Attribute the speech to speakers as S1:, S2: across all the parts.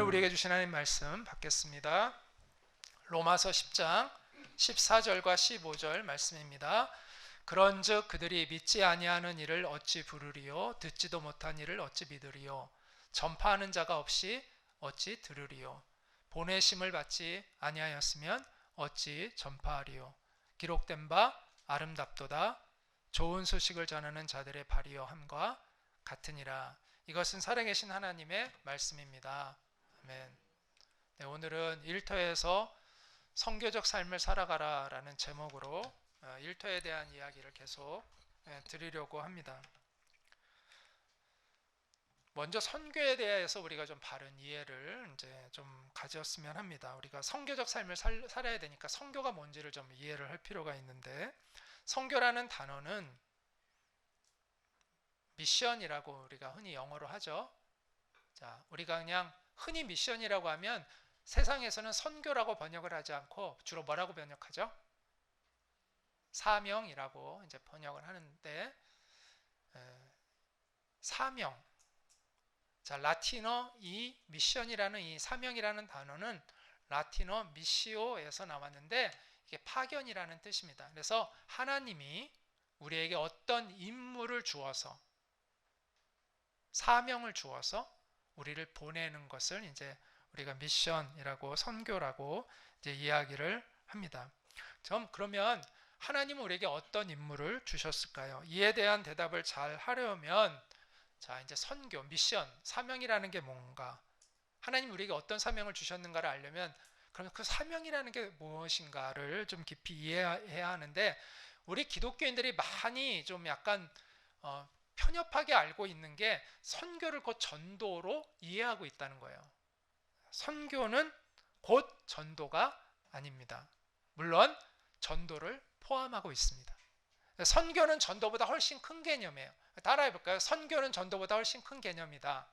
S1: 우리에게 주신 하나님 말씀 받겠습니다. 로마서 10장 14절과 15절 말씀입니다. 그런즉 그들이 믿지 아니하는 이를 어찌 부르리요? 듣지도 못한 이를 어찌 믿으리요? 전파하는 자가 없이 어찌 들으리요? 보내심을 받지 아니하였으면 어찌 전파하리요? 기록된 바 아름답도다. 좋은 소식을 전하는 자들의 발이여 함과 같으니라. 이것은 살아계신 하나님의 말씀입니다. 아멘. 네, 오늘은 일터에서 성교적 삶을 살아가라 라는 제목으로 일터에 대한 이야기를 계속 드리려고 합니다. 먼저 선교에 대해서 우리가 좀 바른 이해를 이제 좀 가졌으면 합니다. 우리가 성교적 삶을 살아야 되니까 선교가 뭔지를 좀 이해를 할 필요가 있는데, 선교라는 단어는 미션이라고 우리가 흔히 영어로 하죠. 자, 우리가 그냥 흔히 미션이라고 하면 세상에서는 선교라고 번역을 하지 않고 주로 뭐라고 번역하죠? 사명이라고 이제 번역을 하는데, 사명. 자, 라틴어 이 미션이라는 이 사명이라는 단어는 라틴어 미시오에서 나왔는데 이게 파견이라는 뜻입니다. 그래서 하나님이 우리에게 어떤 임무를 주어서, 사명을 주어서 우리를 보내는 것을 이제 우리가 미션이라고, 선교라고 이제 이야기를 합니다. 그러면 하나님은 우리에게 어떤 임무를 주셨을까요? 이에 대한 대답을 잘 하려면, 자, 이제 선교, 미션, 사명이라는 게 뭔가, 하나님 우리에게 어떤 사명을 주셨는가를 알려면, 그러면 그 사명이라는 게 무엇인가를 좀 깊이 이해해야 하는데, 우리 기독교인들이 많이 좀 약간 편협하게 알고 있는 게 선교를 곧 전도로 이해하고 있다는 거예요. 선교는 곧 전도가 아닙니다. 물론 전도를 포함하고 있습니다. 선교는 전도보다 훨씬 큰 개념이에요. 따라해 볼까요? 선교는 전도보다 훨씬 큰 개념이다.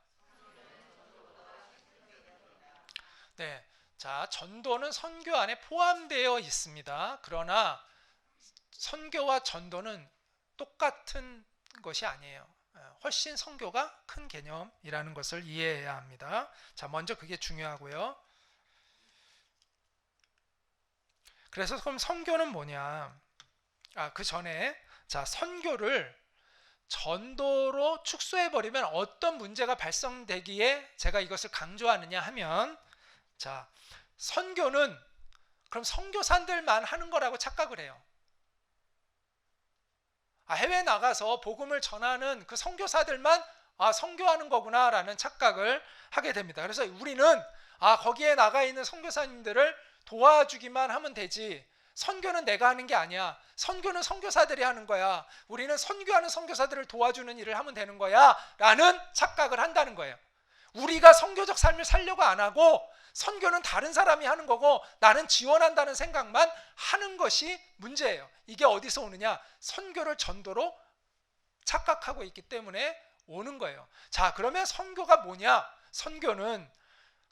S1: 네, 자, 전도는 선교 안에 포함되어 있습니다. 그러나 선교와 전도는 똑같은 것이 아니에요. 훨씬 선교가 큰 개념이라는 것을 이해해야 합니다. 자, 먼저 그게 중요하고요. 그래서 그럼 선교는 뭐냐? 그 전에, 자, 선교를 전도로 축소해버리면 어떤 문제가 발생되기에 제가 이것을 강조하느냐 하면, 자, 선교는 그럼 선교사들만 하는 거라고 착각을 해요. 해외 나가서 복음을 전하는 그 선교사들만 선교하는 거구나 라는 착각을 하게 됩니다. 그래서 우리는 거기에 나가 있는 선교사님들을 도와주기만 하면 되지, 선교는 내가 하는 게 아니야, 선교는 선교사들이 하는 거야, 우리는 선교하는 선교사들을 도와주는 일을 하면 되는 거야 라는 착각을 한다는 거예요. 우리가 선교적 삶을 살려고 안 하고 선교는 다른 사람이 하는 거고 나는 지원한다는 생각만 하는 것이 문제예요. 이게 어디서 오느냐? 선교를 전도로 착각하고 있기 때문에 오는 거예요. 자, 그러면 선교가 뭐냐? 선교는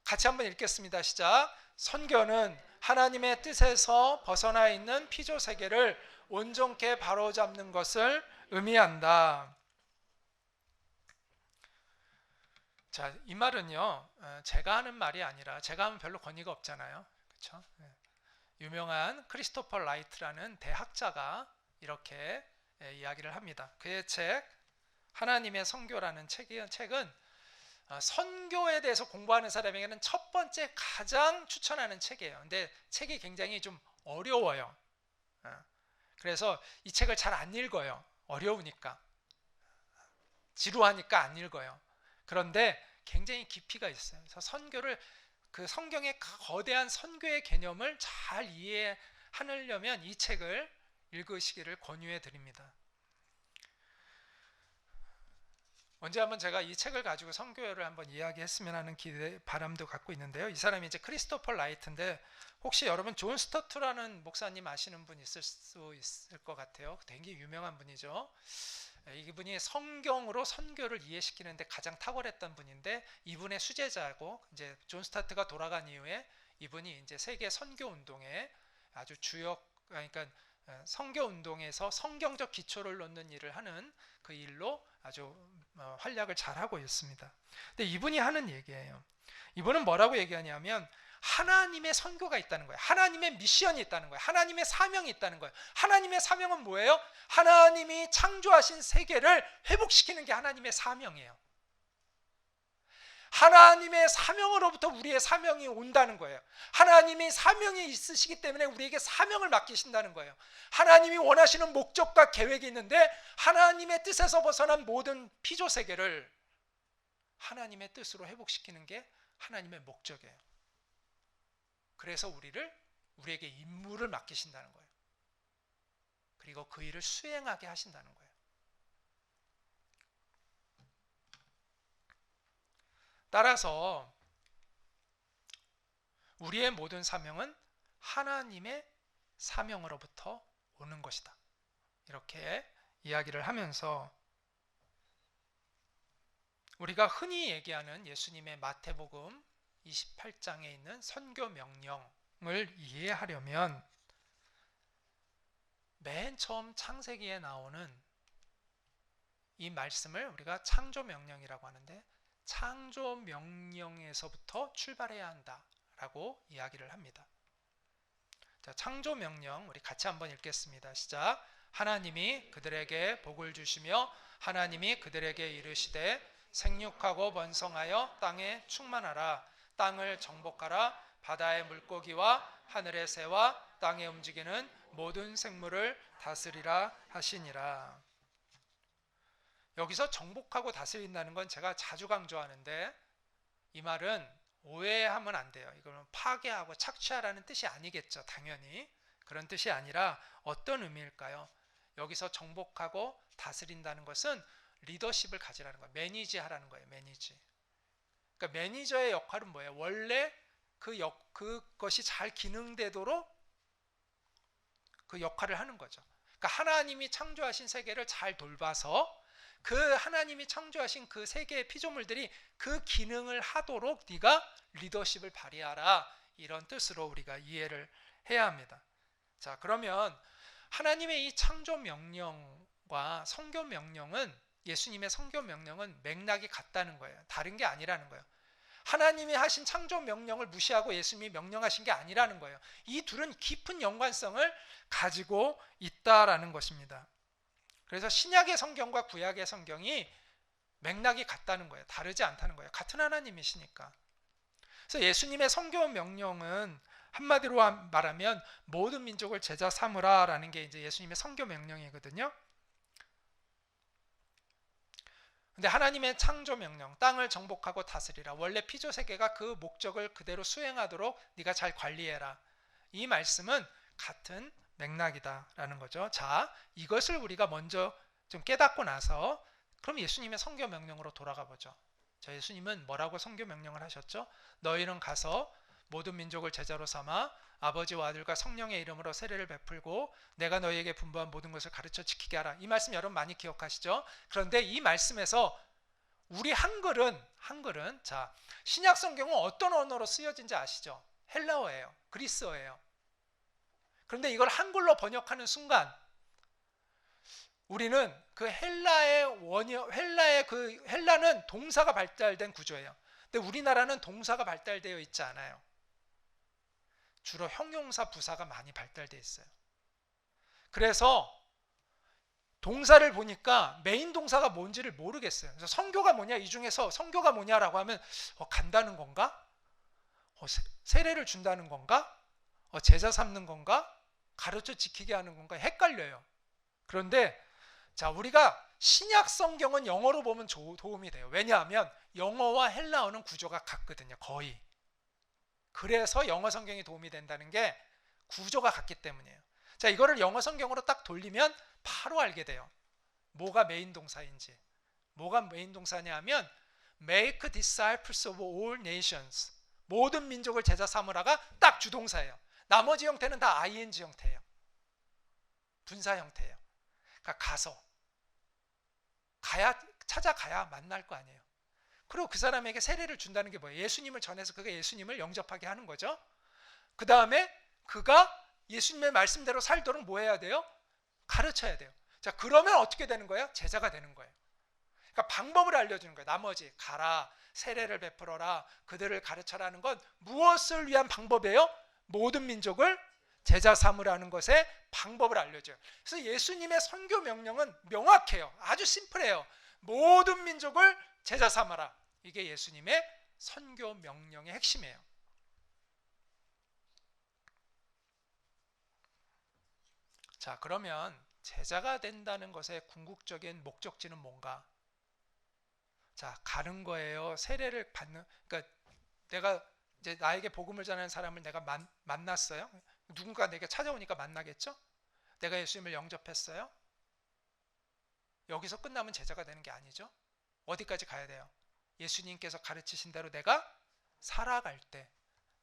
S1: 같이 한번 읽겠습니다. 시작. 선교는 하나님의 뜻에서 벗어나 있는 피조 세계를 온전케 바로잡는 것을 의미한다. 자, 이 말은요, 제가 하는 말이 아니라, 제가 하면 별로 권위가 없잖아요. 그렇죠? 유명한 크리스토퍼 라이트라는 대학자가 이렇게 이야기를 합니다. 그의 책 하나님의 선교라는 책은 선교에 대해서 공부하는 사람에게는 첫 번째 가장 추천하는 책이에요. 근데 책이 굉장히 좀 어려워요. 그래서 이 책을 잘 안 읽어요. 어려우니까, 지루하니까 안 읽어요. 그런데 굉장히 깊이가 있어요. 그래서 선교를, 그 성경의 거대한 선교의 개념을 잘 이해하려면 이 책을 읽으시기를 권유해 드립니다. 언제 한번 제가 이 책을 가지고 선교를 한번 이야기했으면 하는 기대, 바람도 갖고 있는데요. 이 사람이 이제 크리스토퍼 라이트인데, 혹시 여러분 존 스토트라는 목사님 아시는 분 있을 수 있을 것 같아요. 되게 유명한 분이죠. 이분이 성경으로 선교를 이해시키는데 가장 탁월했던 분인데, 이분의 수제자고, 이제 존 스타트가 돌아간 이후에 이분이 이제 세계 선교 운동에 아주 그러니까 선교 운동에서 성경적 기초를 놓는 일을 하는 그 일로 아주 활약을 잘하고 있습니다. 근데 이분이 하는 얘기예요. 이분은 뭐라고 얘기하냐면 하나님의 선교가 있다는 거예요. 하나님의 미션이 있다는 거예요. 하나님의 사명이 있다는 거예요. 하나님의 사명은 뭐예요? 하나님이 창조하신 세계를 회복시키는 게 하나님의 사명이에요. 하나님의 사명으로부터 우리의 사명이 온다는 거예요. 하나님이 사명이 있으시기 때문에 우리에게 사명을 맡기신다는 거예요. 하나님이 원하시는 목적과 계획이 있는데 하나님의 뜻에서 벗어난 모든 피조 세계를 하나님의 뜻으로 회복시키는 게 하나님의 목적이에요. 그래서 우리에게 임무를 맡기신다는 거예요. 그리고 그 일을 수행하게 하신다는 거예요. 따라서 우리의 모든 사명은 하나님의 사명으로부터 오는 것이다. 이렇게 이야기를 하면서 우리가 흔히 얘기하는 예수님의 마태복음 28장에 있는 선교 명령을 이해하려면 맨 처음 창세기에 나오는 이 말씀을 우리가 창조 명령이라고 하는데 창조 명령에서부터 출발해야 한다라고 이야기를 합니다. 자, 창조 명령 우리 같이 한번 읽겠습니다. 시작. 하나님이 그들에게 복을 주시며 하나님이 그들에게 이르시되 생육하고 번성하여 땅에 충만하라. 땅을 정복하라. 바다의 물고기와 하늘의 새와 땅에 움직이는 모든 생물을 다스리라 하시니라. 여기서 정복하고 다스린다는 건 제가 자주 강조하는데 이 말은 오해하면 안 돼요. 이거는 파괴하고 착취하라는 뜻이 아니겠죠. 당연히 그런 뜻이 아니라 어떤 의미일까요? 여기서 정복하고 다스린다는 것은 리더십을 가지라는 거예요. 매니지하라는 거예요. 매니지. 그러니까 매니저의 역할은 뭐예요? 원래 그것이 잘 기능되도록 그 역할을 하는 거죠. 그러니까 하나님이 창조하신 세계를 잘 돌봐서 그 하나님이 창조하신 그 세계의 피조물들이 그 기능을 하도록 네가 리더십을 발휘하라. 이런 뜻으로 우리가 이해를 해야 합니다. 자, 그러면 하나님의 이 창조 명령과 선교 명령은 예수님의 선교 명령은 맥락이 같다는 거예요. 다른 게 아니라는 거예요. 하나님이 하신 창조 명령을 무시하고 예수님이 명령하신 게 아니라는 거예요. 이 둘은 깊은 연관성을 가지고 있다라는 것입니다. 그래서 신약의 성경과 구약의 성경이 맥락이 같다는 거예요. 다르지 않다는 거예요. 같은 하나님이시니까. 그래서 예수님의 선교 명령은 한마디로 말하면 모든 민족을 제자 삼으라라는 게 이제 예수님의 선교 명령이거든요. 근데 하나님의 창조 명령, 땅을 정복하고 다스리라. 원래 피조 세계가 그 목적을 그대로 수행하도록 네가 잘 관리해라. 이 말씀은 같은 맥락이다라는 거죠. 자, 이것을 우리가 먼저 좀 깨닫고 나서 그럼 예수님의 선교 명령으로 돌아가 보죠. 자, 예수님은 뭐라고 선교 명령을 하셨죠? 너희는 가서 모든 민족을 제자로 삼아 아버지와 아들과 성령의 이름으로 세례를 베풀고 내가 너희에게 분부한 모든 것을 가르쳐 지키게 하라. 이 말씀 여러분 많이 기억하시죠? 그런데 이 말씀에서 우리 한글은 자, 신약 성경은 어떤 언어로 쓰여진지 아시죠? 헬라어예요. 그리스어예요. 그런데 이걸 한글로 번역하는 순간 우리는 그 헬라는 동사가 발달된 구조예요. 근데 우리나라는 동사가 발달되어 있지 않아요. 주로 형용사, 부사가 많이 발달되어 있어요. 그래서 동사를 보니까 메인 동사가 뭔지를 모르겠어요. 그래서 선교가 뭐냐, 이 중에서 선교가 뭐냐라고 하면 간다는 건가? 세례를 준다는 건가? 제자 삼는 건가? 가르쳐 지키게 하는 건가? 헷갈려요. 그런데 자, 우리가 신약 성경은 영어로 보면 도움이 돼요. 왜냐하면 영어와 헬라어는 구조가 같거든요. 거의. 그래서 영어 성경이 도움이 된다는 게 구조가 같기 때문이에요. 자, 이거를 영어 성경으로 딱 돌리면 바로 알게 돼요. 뭐가 메인 동사인지. 뭐가 메인 동사냐 하면 make disciples of all nations. 모든 민족을 제자 삼으라가 딱 주동사예요. 나머지 형태는 다 ing 형태예요. 분사 형태예요. 그러니까 찾아가야 만날 거 아니에요. 그리고 그 사람에게 세례를 준다는 게 뭐예요? 예수님을 전해서 그가 예수님을 영접하게 하는 거죠. 그 다음에 그가 예수님의 말씀대로 살도록 뭐 해야 돼요? 가르쳐야 돼요. 자, 그러면 어떻게 되는 거예요? 제자가 되는 거예요. 그러니까 방법을 알려주는 거예요. 나머지 가라, 세례를 베풀어라, 그들을 가르쳐라는 건 무엇을 위한 방법이에요? 모든 민족을 제자 삼으라는 것의 방법을 알려줘요. 그래서 예수님의 선교 명령은 명확해요. 아주 심플해요. 모든 민족을 제자 삼아라. 이게 예수님의 선교 명령의 핵심이에요. 자, 그러면 제자가 된다는 것의 궁극적인 목적지는 뭔가? 자, 가는 거예요. 세례를 받는, 그러니까 내가 이제 나에게 복음을 전하는 사람을 내가 만났어요. 누군가 내게 찾아오니까 만나겠죠? 내가 예수님을 영접했어요. 여기서 끝나면 제자가 되는 게 아니죠. 어디까지 가야 돼요? 예수님께서 가르치신 대로 내가 살아갈 때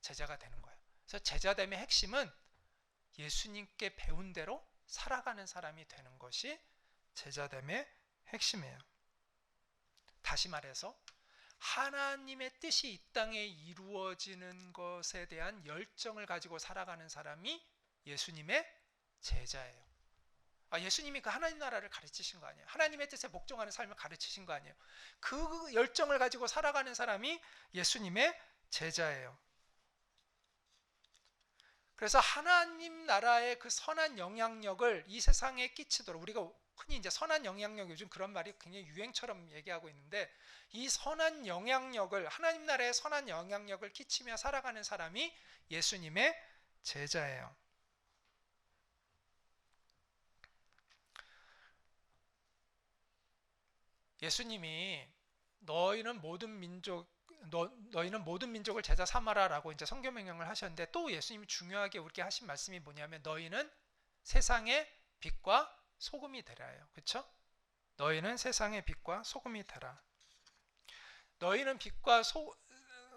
S1: 제자가 되는 거예요. 그래서 제자됨의 핵심은 예수님께 배운 대로 살아가는 사람이 되는 것이 제자됨의 핵심이에요. 다시 말해서 하나님의 뜻이 이 땅에 이루어지는 것에 대한 열정을 가지고 살아가는 사람이 예수님의 제자예요. 예수님이 그 하나님 나라를 가르치신 거 아니에요. 하나님의 뜻에 복종하는 삶을 가르치신 거 아니에요. 그 열정을 가지고 살아가는 사람이 예수님의 제자예요. 그래서 하나님 나라의 그 선한 영향력을 이 세상에 끼치도록, 우리가 흔히 이제 선한 영향력, 요즘 그런 말이 굉장히 유행처럼 얘기하고 있는데, 이 선한 영향력을, 하나님 나라의 선한 영향력을 끼치며 살아가는 사람이 예수님의 제자예요. 예수님이 너희는 모든 민족을 제자 삼아라라고 이제 선교 명령을 하셨는데, 또 예수님이 중요하게 우리에게 하신 말씀이 뭐냐면 너희는 세상의 빛과 소금이 되라예요. 그렇죠? 너희는 세상의 빛과 소금이 되라. 너희는 빛과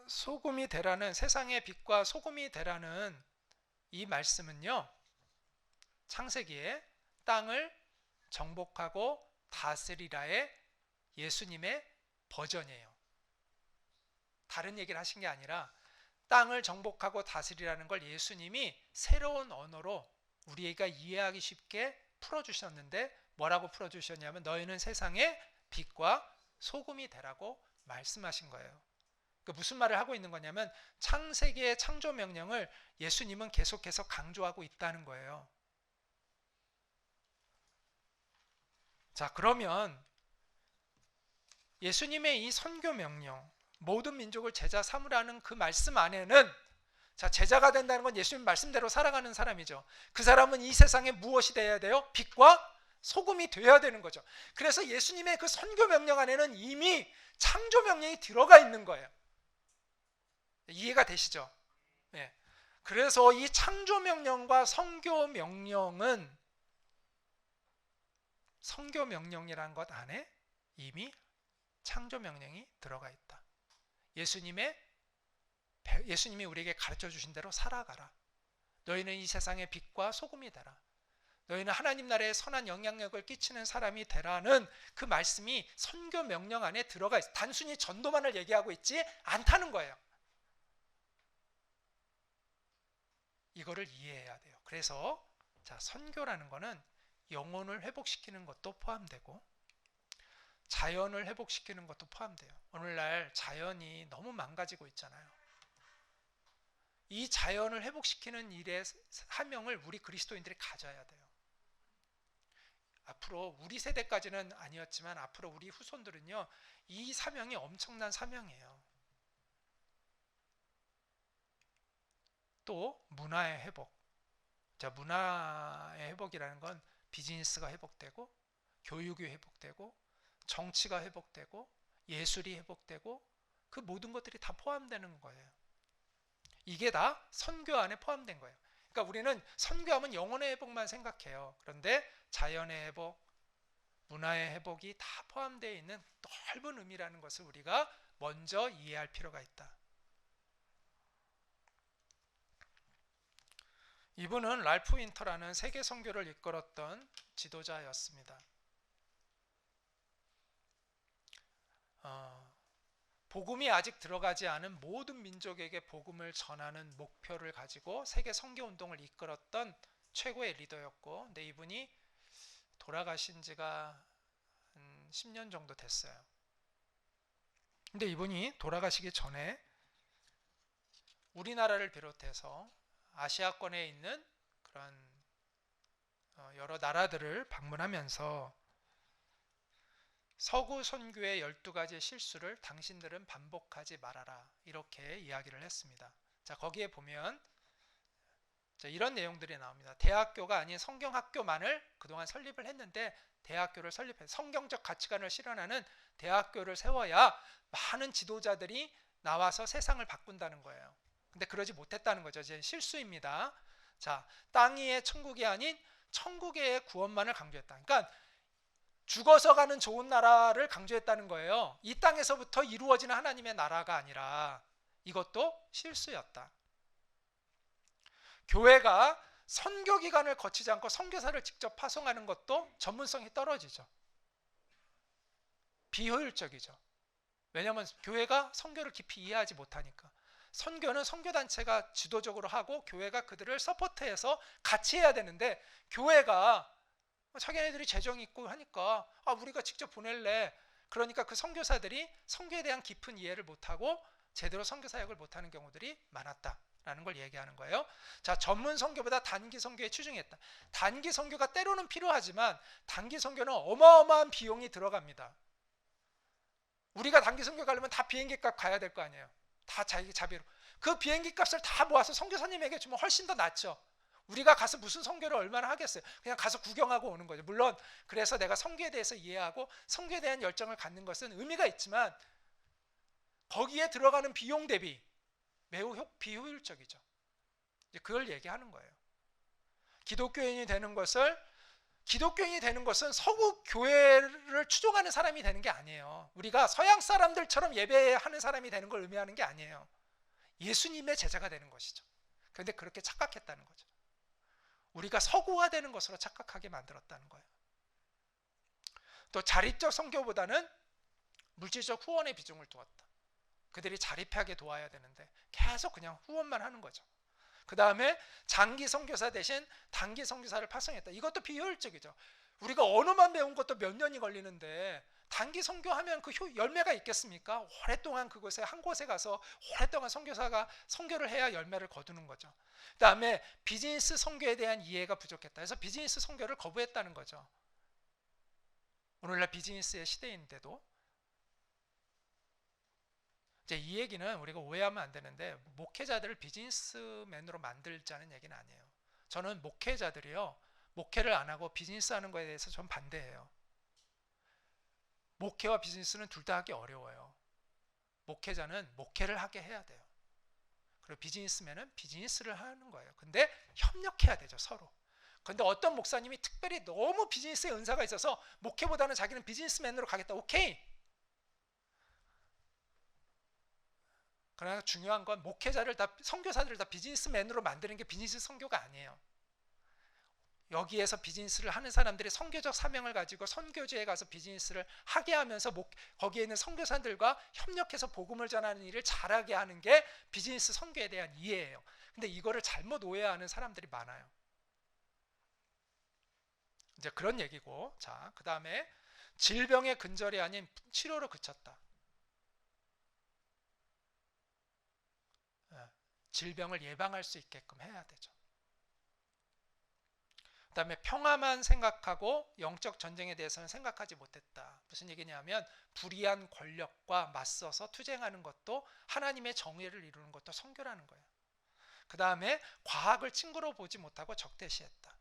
S1: 소금이 되라는, 세상의 빛과 소금이 되라는 이 말씀은요, 창세기에 땅을 정복하고 다스리라의 예수님의 버전이에요. 다른 얘기를 하신 게 아니라 땅을 정복하고 다스리라는 걸 예수님이 새로운 언어로 우리가 이해하기 쉽게 풀어주셨는데, 뭐라고 풀어주셨냐면 너희는 세상의 빛과 소금이 되라고 말씀하신 거예요. 그러니까 무슨 말을 하고 있는 거냐면 창세기의 창조 명령을 예수님은 계속해서 강조하고 있다는 거예요. 자, 그러면 예수님의 이 선교 명령, 모든 민족을 제자 삼으라는 그 말씀 안에는, 자, 제자가 된다는 건 예수님 말씀대로 살아가는 사람이죠. 그 사람은 이 세상에 무엇이 돼야 돼요? 빛과 소금이 돼야 되는 거죠. 그래서 예수님의 그 선교 명령 안에는 이미 창조 명령이 들어가 있는 거예요. 이해가 되시죠? 네. 그래서 이 창조 명령과 선교 명령은, 선교 명령이라는 것 안에 이미 창조 명령이 들어가 있다. 예수님이 우리에게 가르쳐 주신 대로 살아가라. 너희는 이 세상의 빛과 소금이 되라. 너희는 하나님 나라의 선한 영향력을 끼치는 사람이 되라는 그 말씀이 선교 명령 안에 들어가 있어. 단순히 전도만을 얘기하고 있지 않다는 거예요. 이거를 이해해야 돼요. 그래서 자, 선교라는 거는 영혼을 회복시키는 것도 포함되고 자연을 회복시키는 것도 포함돼요. 오늘날 자연이 너무 망가지고 있잖아요. 이 자연을 회복시키는 일의 사명을 우리 그리스도인들이 가져야 돼요. 앞으로 우리 세대까지는 아니었지만 앞으로 우리 후손들은요, 이 사명이 엄청난 사명이에요. 또 문화의 회복. 자, 문화의 회복이라는 건 비즈니스가 회복되고 교육이 회복되고 정치가 회복되고 예술이 회복되고 그 모든 것들이 다 포함되는 거예요. 이게 다 선교 안에 포함된 거예요. 그러니까 우리는 선교하면 영혼의 회복만 생각해요. 그런데 자연의 회복, 문화의 회복이 다 포함되어 있는 넓은 의미라는 것을 우리가 먼저 이해할 필요가 있다. 이분은 랄프 윈터라는 세계 선교를 이끌었던 지도자였습니다. 복음이 아직 들어가지 않은 모든 민족에게 복음을 전하는 목표를 가지고 세계 선교 운동을 이끌었던 최고의 리더였고, 근데 이분이 돌아가신 지가 한 10년 정도 됐어요. 근데 이분이 돌아가시기 전에 우리나라를 비롯해서 아시아권에 있는 그런 여러 나라들을 방문하면서 서구 선교의 12가지 실수를 당신들은 반복하지 말아라, 이렇게 이야기를 했습니다. 자, 거기에 보면 이런 내용들이 나옵니다. 대학교가 아닌 성경학교만을 그동안 설립을 했는데, 대학교를 설립해 성경적 가치관을 실현하는 대학교를 세워야 많은 지도자들이 나와서 세상을 바꾼다는 거예요. 근데 그러지 못했다는 거죠. 이제 실수입니다. 자, 땅 위의 천국이 아닌 천국의 구원만을 강조했다. 그러니까 죽어서 가는 좋은 나라를 강조했다는 거예요. 이 땅에서부터 이루어지는 하나님의 나라가 아니라. 이것도 실수였다. 교회가 선교 기간을 거치지 않고 선교사를 직접 파송하는 것도 전문성이 떨어지죠. 비효율적이죠. 왜냐하면 교회가 선교를 깊이 이해하지 못하니까. 선교는 선교단체가 지도적으로 하고 교회가 그들을 서포트해서 같이 해야 되는데, 교회가 자기네들이 재정이 있고 하니까 우리가 직접 보낼래. 그러니까 그 선교사들이 선교에 대한 깊은 이해를 못하고 제대로 선교 사역을 못하는 경우들이 많았다라는 걸 얘기하는 거예요. 자, 전문 선교보다 단기 선교에 치중했다. 단기 선교가 때로는 필요하지만 단기 선교는 어마어마한 비용이 들어갑니다. 우리가 단기 선교 가려면 다 비행기 값 가야 될 거 아니에요. 다 자기 자비로. 그 비행기 값을 다 모아서 선교사님에게 주면 훨씬 더 낫죠. 우리가 가서 무슨 선교를 얼마나 하겠어요. 그냥 가서 구경하고 오는 거죠. 물론 그래서 내가 선교에 대해서 이해하고 선교에 대한 열정을 갖는 것은 의미가 있지만, 거기에 들어가는 비용 대비 매우 비효율적이죠. 이제 그걸 얘기하는 거예요. 기독교인이 되는 것은 서구 교회를 추종하는 사람이 되는 게 아니에요. 우리가 서양 사람들처럼 예배하는 사람이 되는 걸 의미하는 게 아니에요. 예수님의 제자가 되는 것이죠. 그런데 그렇게 착각했다는 거죠. 우리가 서구화되는 것으로 착각하게 만들었다는 거예요. 또 자립적 선교보다는 물질적 후원의 비중을 두었다. 그들이 자립하게 도와야 되는데 계속 그냥 후원만 하는 거죠. 그 다음에 장기 선교사 대신 단기 선교사를 파송했다. 이것도 비효율적이죠. 우리가 언어만 배운 것도 몇 년이 걸리는데 단기 선교하면 그 열매가 있겠습니까? 오랫동안 그곳에 한 곳에 가서 오랫동안 선교사가 선교를 해야 열매를 거두는 거죠. 그 다음에 비즈니스 선교에 대한 이해가 부족했다. 그래서 비즈니스 선교를 거부했다는 거죠. 오늘날 비즈니스의 시대인데도. 이제 이 얘기는 우리가 오해하면 안 되는데, 목회자들을 비즈니스맨으로 만들자는 얘기는 아니에요. 저는 목회자들이요, 목회를 안 하고 비즈니스 하는 거에 대해서 전 반대해요. 목회와 비즈니스는 둘 다 하기 어려워요. 목회자는 목회를 하게 해야 돼요. 그리고 비즈니스맨은 비즈니스를 하는 거예요. 근데 협력해야 되죠, 서로. 근데 어떤 목사님이 특별히 너무 비즈니스에 은사가 있어서 목회보다는 자기는 비즈니스맨으로 가겠다. 오케이. 그러나 중요한 건 목회자를 다, 선교사들을 다 비즈니스맨으로 만드는 게 비즈니스 선교가 아니에요. 여기에서 비즈니스를 하는 사람들이 선교적 사명을 가지고 선교지에 가서 비즈니스를 하게 하면서 거기에 있는 선교사들과 협력해서 복음을 전하는 일을 잘하게 하는 게 비즈니스 선교에 대한 이해예요. 근데 이거를 잘못 오해하는 사람들이 많아요. 이제 그런 얘기고, 자, 그 다음에 질병의 근절이 아닌 치료로 그쳤다. 질병을 예방할 수 있게끔 해야 되죠. 그 다음에 평화만 생각하고 영적 전쟁에 대해서는 생각하지 못했다. 무슨 얘기냐면 불의한 권력과 맞서서 투쟁하는 것도 하나님의 정의를 이루는 것도 선교라는 거예요. 그 다음에 과학을 친구로 보지 못하고 적대시했다.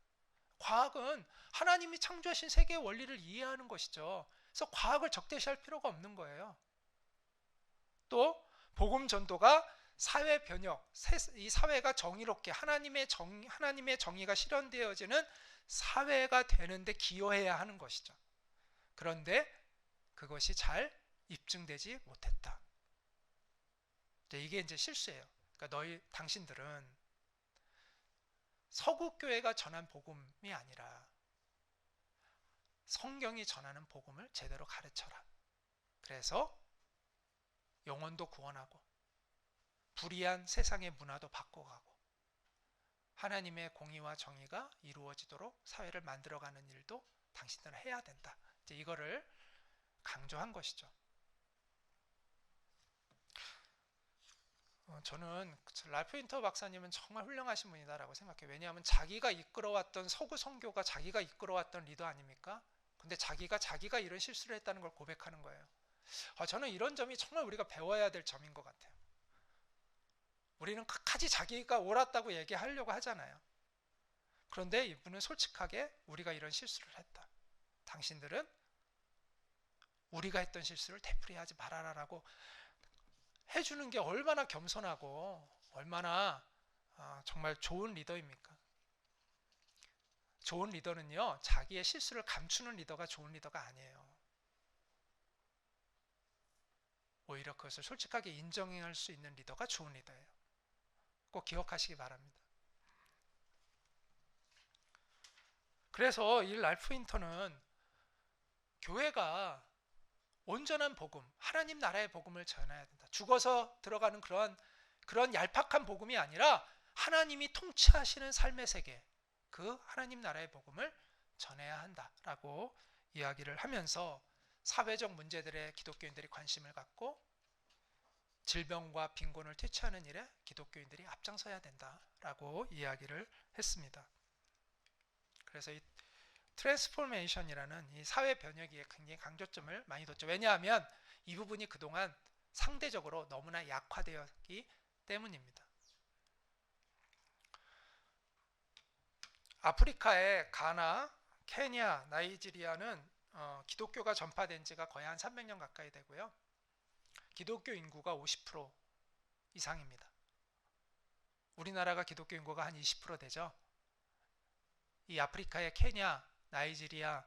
S1: 과학은 하나님이 창조하신 세계의 원리를 이해하는 것이죠. 그래서 과학을 적대시할 필요가 없는 거예요. 또 복음 전도가 사회 변혁, 이 사회가 정의롭게 하나님의 정의가 실현되어지는 사회가 되는데 기여해야 하는 것이죠. 그런데 그것이 잘 입증되지 못했다. 이게 이제 실수예요. 그러니까 당신들은 서구 교회가 전한 복음이 아니라 성경이 전하는 복음을 제대로 가르쳐라. 그래서 영혼도 구원하고 불의한 세상의 문화도 바꿔가고 하나님의 공의와 정의가 이루어지도록 사회를 만들어가는 일도 당신들은 해야 된다. 이제 이거를 강조한 것이죠. 저는 랄프 윈터 박사님은 정말 훌륭하신 분이다라고 생각해요. 왜냐하면 자기가 이끌어왔던 서구 선교가 자기가 이끌어왔던 리더 아닙니까? 근데 자기가 이런 실수를 했다는 걸 고백하는 거예요. 저는 이런 점이 정말 우리가 배워야 될 점인 것 같아요. 우리는 끝까지 자기가 옳았다고 얘기하려고 하잖아요. 그런데 이분은 솔직하게 우리가 이런 실수를 했다. 당신들은 우리가 했던 실수를 되풀이하지 말아라라고 해주는 게 얼마나 겸손하고 얼마나 정말 좋은 리더입니까? 좋은 리더는요, 자기의 실수를 감추는 리더가 좋은 리더가 아니에요. 오히려 그것을 솔직하게 인정할 수 있는 리더가 좋은 리더예요. 꼭 기억하시기 바랍니다. 그래서 이 랄프 윈터는 교회가 온전한 복음, 하나님 나라의 복음을 전해야 된다. 죽어서 들어가는 그런 얄팍한 복음이 아니라 하나님이 통치하시는 삶의 세계, 그 하나님 나라의 복음을 전해야 한다라고 이야기를 하면서 사회적 문제들에 기독교인들이 관심을 갖고 질병과 빈곤을 퇴치하는 일에 기독교인들이 앞장서야 된다라고 이야기를 했습니다. 그래서 이 트랜스포메이션이라는 이 사회 변혁에 굉장히 강조점을 많이 뒀죠. 왜냐하면 이 부분이 그동안 상대적으로 너무나 약화되었기 때문입니다. 아프리카의 가나, 케냐, 나이지리아는 기독교가 전파된 지가 거의 한 300년 가까이 되고요. 기독교 인구가 50% 이상입니다. 우리나라가 기독교 인구가 한 20% 되죠. 이 아프리카의 케냐, 나이지리아,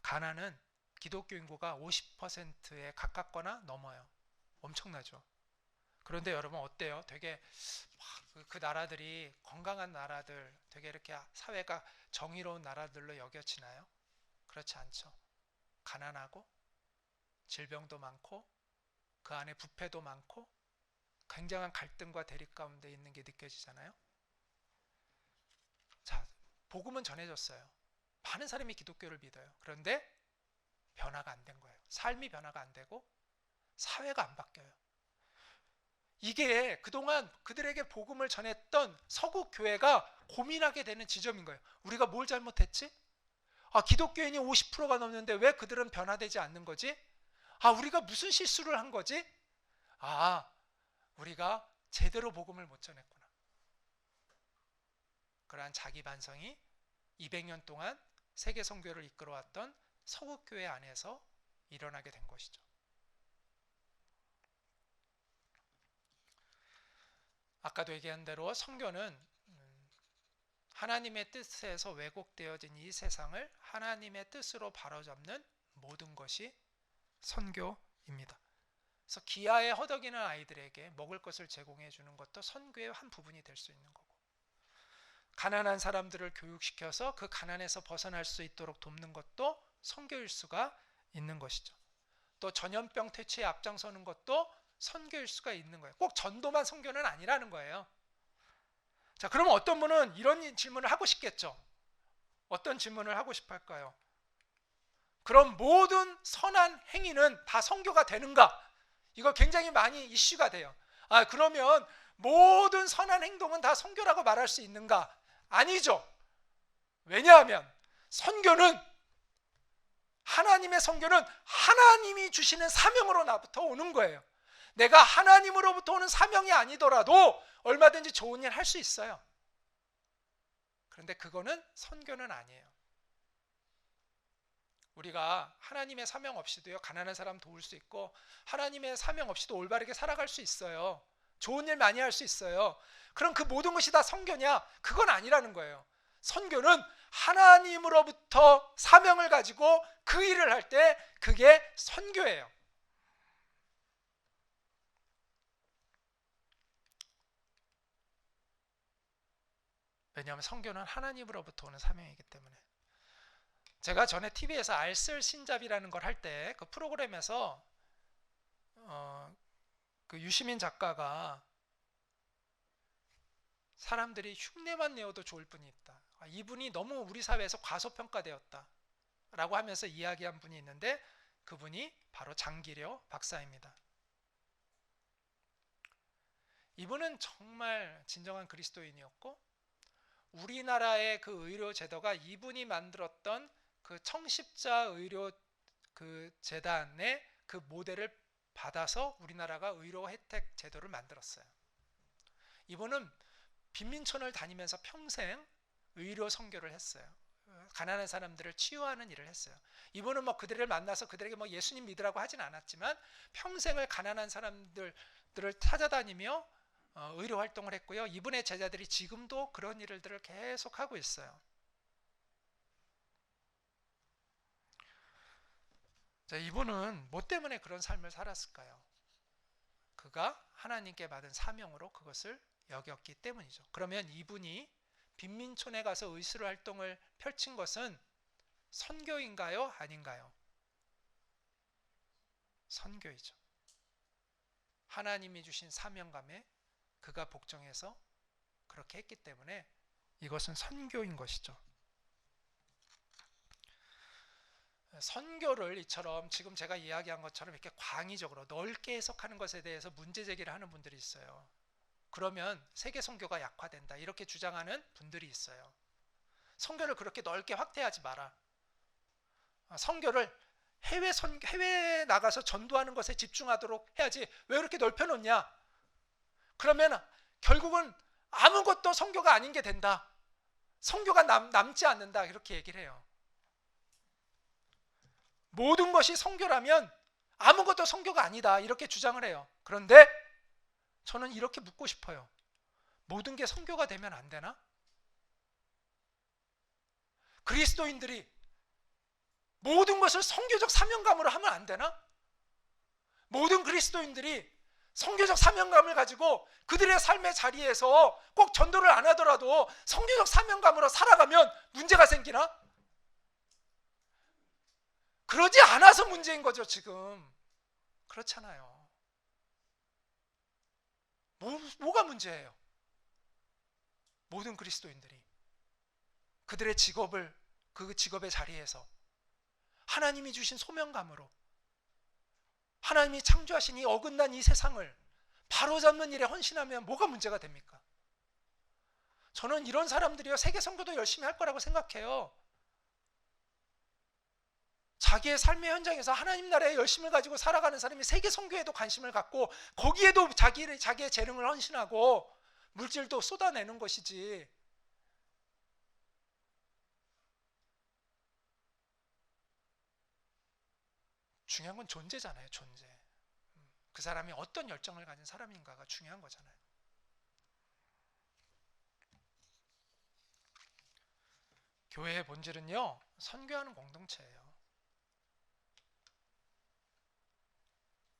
S1: 가나는 기독교 인구가 50%에 가깝거나 넘어요. 엄청나죠. 그런데 여러분 어때요? 되게 그 나라들이 건강한 나라들, 되게 이렇게 사회가 정의로운 나라들로 여겨지나요? 그렇지 않죠. 가난하고 질병도 많고 그 안에 부패도 많고 굉장한 갈등과 대립 가운데 있는 게 느껴지잖아요. 자, 복음은 전해졌어요. 많은 사람이 기독교를 믿어요. 그런데 변화가 안 된 거예요. 삶이 변화가 안 되고 사회가 안 바뀌어요. 이게 그동안 그들에게 복음을 전했던 서구 교회가 고민하게 되는 지점인 거예요. 우리가 뭘 잘못했지? 기독교인이 50%가 넘는데 왜 그들은 변화되지 않는 거지? 우리가 무슨 실수를 한 거지? 우리가 제대로 복음을 못 전했구나. 그러한 자기 반성이 200년 동안 세계 선교를 이끌어왔던 서구 교회 안에서 일어나게 된 것이죠. 아까도 얘기한 대로 선교는 하나님의 뜻에서 왜곡되어진 이 세상을 하나님의 뜻으로 바로잡는 모든 것이 선교입니다. 그래서 기아에 허덕이는 아이들에게 먹을 것을 제공해 주는 것도 선교의 한 부분이 될 수 있는 거고, 가난한 사람들을 교육시켜서 그 가난에서 벗어날 수 있도록 돕는 것도 선교일 수가 있는 것이죠. 또 전염병 퇴치에 앞장서는 것도 선교일 수가 있는 거예요. 꼭 전도만 선교는 아니라는 거예요. 자, 그러면 어떤 분은 이런 질문을 하고 싶겠죠. 어떤 질문을 하고 싶어 할까요? 그럼 모든 선한 행위는 다 선교가 되는가? 이거 굉장히 많이 이슈가 돼요. 그러면 모든 선한 행동은 다 선교라고 말할 수 있는가? 아니죠. 왜냐하면 하나님의 선교는 하나님이 주시는 사명으로부터 오는 거예요. 내가 하나님으로부터 오는 사명이 아니더라도 얼마든지 좋은 일 할 수 있어요. 그런데 그거는 선교는 아니에요. 우리가 하나님의 사명 없이도요, 가난한 사람 도울 수 있고 하나님의 사명 없이도 올바르게 살아갈 수 있어요. 좋은 일 많이 할 수 있어요. 그럼 그 모든 것이 다 선교냐? 그건 아니라는 거예요. 선교는 하나님으로부터 사명을 가지고 그 일을 할 때 그게 선교예요. 왜냐하면 선교는 하나님으로부터 오는 사명이기 때문에. 제가 전에 TV에서 알쓸 신잡이라는 걸 할 때 그 프로그램에서 그 유시민 작가가 사람들이 흉내만 내어도 좋을 분이 있다. 이분이 너무 우리 사회에서 과소평가되었다 라고 하면서 이야기한 분이 있는데 그분이 바로 장기려 박사입니다. 이분은 정말 진정한 그리스도인이었고 우리나라의 그 의료 제도가 이분이 만들었던 그 청십자 의료 그 재단의 그 모델을 받아서 우리나라가 의료 혜택 제도를 만들었어요. 이분은 빈민촌을 다니면서 평생 의료 선교를 했어요. 가난한 사람들을 치유하는 일을 했어요. 이분은 뭐 그들을 만나서 그들에게 뭐 예수님 믿으라고 하진 않았지만 평생을 가난한 사람들을 찾아다니며 의료 활동을 했고요. 이분의 제자들이 지금도 그런 일들을 계속 하고 있어요. 자, 이분은 뭐 때문에 그런 삶을 살았을까요? 그가 하나님께 받은 사명으로 그것을 여겼기 때문이죠. 그러면 이분이 빈민촌에 가서 의술 활동을 펼친 것은 선교인가요? 아닌가요? 선교이죠. 하나님이 주신 사명감에 그가 복종해서 그렇게 했기 때문에 이것은 선교인 것이죠. 선교를 이처럼 지금 제가 이야기한 것처럼 이렇게 광의적으로 넓게 해석하는 것에 대해서 문제 제기를 하는 분들이 있어요. 그러면 세계 선교가 약화된다 이렇게 주장하는 분들이 있어요. 선교를 그렇게 넓게 확대하지 마라. 선교를 해외에 나가서 전도하는 것에 집중하도록 해야지 왜 그렇게 넓혀놓냐. 그러면 결국은 아무것도 선교가 아닌 게 된다. 선교가 남지 않는다 이렇게 얘기를 해요. 모든 것이 선교라면 아무것도 선교가 아니다 이렇게 주장을 해요. 그런데 저는 이렇게 묻고 싶어요. 모든 게 선교가 되면 안 되나? 그리스도인들이 모든 것을 선교적 사명감으로 하면 안 되나? 모든 그리스도인들이 선교적 사명감을 가지고 그들의 삶의 자리에서 꼭 전도를 안 하더라도 선교적 사명감으로 살아가면 문제가 생기나? 그러지 않아서 문제인 거죠 지금. 그렇잖아요. 뭐가 문제예요? 모든 그리스도인들이 그들의 직업을 그 직업의 자리에서 하나님이 주신 소명감으로 하나님이 창조하신 이 어긋난 이 세상을 바로잡는 일에 헌신하면 뭐가 문제가 됩니까? 저는 이런 사람들이요 세계 선교도 열심히 할 거라고 생각해요. 자기의 삶의 현장에서 하나님 나라의 열심을 가지고 살아가는 사람이 세계 선교에도 관심을 갖고 거기에도 자기의 재능을 헌신하고 물질도 쏟아내는 것이지. 중요한 건 존재잖아요. 존재. 그 사람이 어떤 열정을 가진 사람인가가 중요한 거잖아요. 교회의 본질은요 선교하는 공동체예요.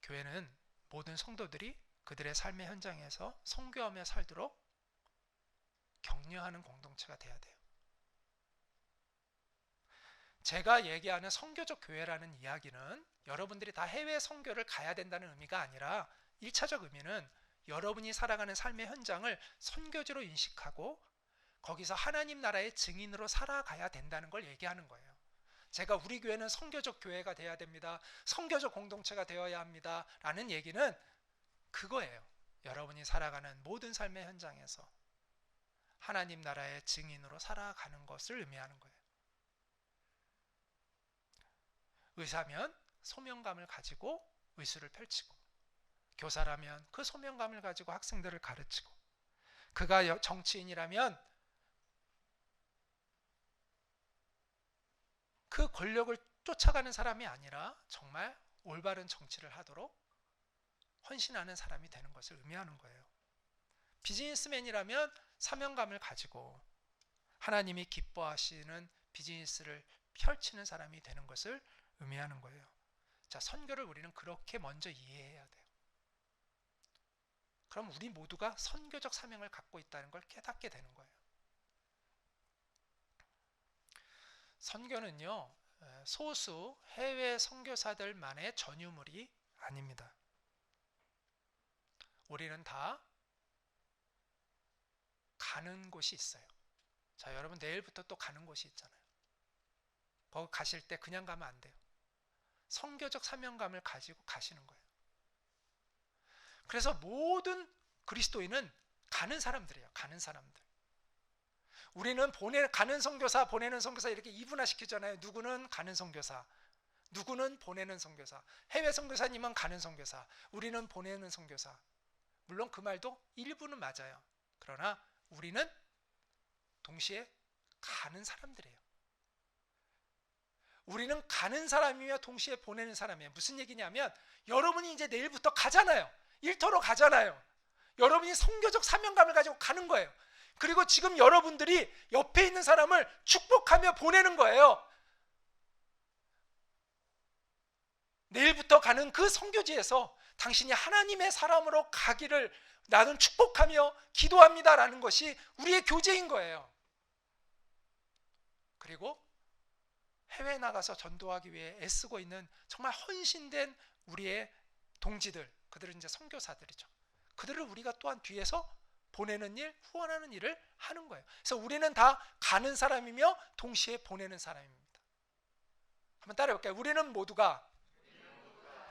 S1: 교회는 모든 성도들이 그들의 삶의 현장에서 선교하며 살도록 격려하는 공동체가 돼야 돼요. 제가 얘기하는 선교적 교회라는 이야기는 여러분들이 다 해외 선교를 가야 된다는 의미가 아니라 1차적 의미는 여러분이 살아가는 삶의 현장을 선교지로 인식하고 거기서 하나님 나라의 증인으로 살아가야 된다는 걸 얘기하는 거예요. 제가 우리 교회는 선교적 교회가 돼야 됩니다. 선교적 공동체가 되어야 합니다. 라는 얘기는 그거예요. 여러분이 살아가는 모든 삶의 현장에서 하나님 나라의 증인으로 살아가는 것을 의미하는 거예요. 의사면 소명감을 가지고 의술을 펼치고 교사라면 그 소명감을 가지고 학생들을 가르치고 그가 정치인이라면 그 권력을 쫓아가는 사람이 아니라 정말 올바른 정치를 하도록 헌신하는 사람이 되는 것을 의미하는 거예요. 비즈니스맨이라면 사명감을 가지고 하나님이 기뻐하시는 비즈니스를 펼치는 사람이 되는 것을 의미하는 거예요. 자, 선교를 우리는 그렇게 먼저 이해해야 돼요. 그럼 우리 모두가 선교적 사명을 갖고 있다는 걸 깨닫게 되는 거예요. 선교는요 소수 해외 선교사들만의 전유물이 아닙니다. 우리는 다 가는 곳이 있어요. 자, 여러분 내일부터 또 가는 곳이 있잖아요. 거기 가실 때 그냥 가면 안 돼요. 선교적 사명감을 가지고 가시는 거예요. 그래서 모든 그리스도인은 가는 사람들이에요. 가는 사람들. 우리는 가는 선교사, 보내는 선교사 이렇게 이분화시키잖아요. 누구는 가는 선교사, 누구는 보내는 선교사, 해외 선교사님은 가는 선교사, 우리는 보내는 선교사. 물론 그 말도 일부는 맞아요. 그러나 우리는 동시에 가는 사람들이에요. 우리는 가는 사람이며 동시에 보내는 사람이에요. 무슨 얘기냐면 여러분이 이제 내일부터 가잖아요. 일터로 가잖아요. 여러분이 선교적 사명감을 가지고 가는 거예요. 그리고 지금 여러분들이 옆에 있는 사람을 축복하며 보내는 거예요. 내일부터 가는 그 선교지에서 당신이 하나님의 사람으로 가기를 나는 축복하며 기도합니다라는 것이 우리의 교제인 거예요. 그리고 해외에 나가서 전도하기 위해 애쓰고 있는 정말 헌신된 우리의 동지들, 그들은 이제 선교사들이죠. 그들을 우리가 또한 뒤에서 보내는 일, 후원하는 일을 하는 거예요. 그래서 우리는 다 가는 사람이며 동시에 보내는 사람입니다. 한번 따라해볼까요? 우리는 모두가